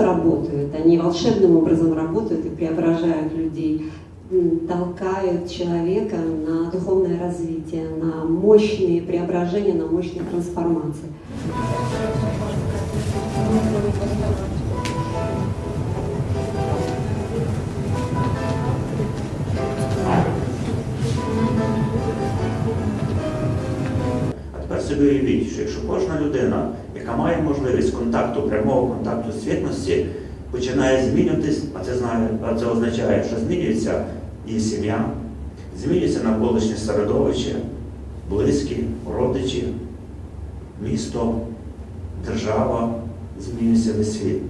работают, они волшебным образом работают и преображают людей, толкают человека на духовное развитие, на мощные преображения, на мощные трансформации. А тепер собі уявіть, що якщо кожна людина, яка має можливість контакту, прямого контакту з світності, починає змінюватись, а це означає, що змінюється і сім'я, змінюється навколишнє середовище, близькі, родичі, місто, держава, змінюється весь світ.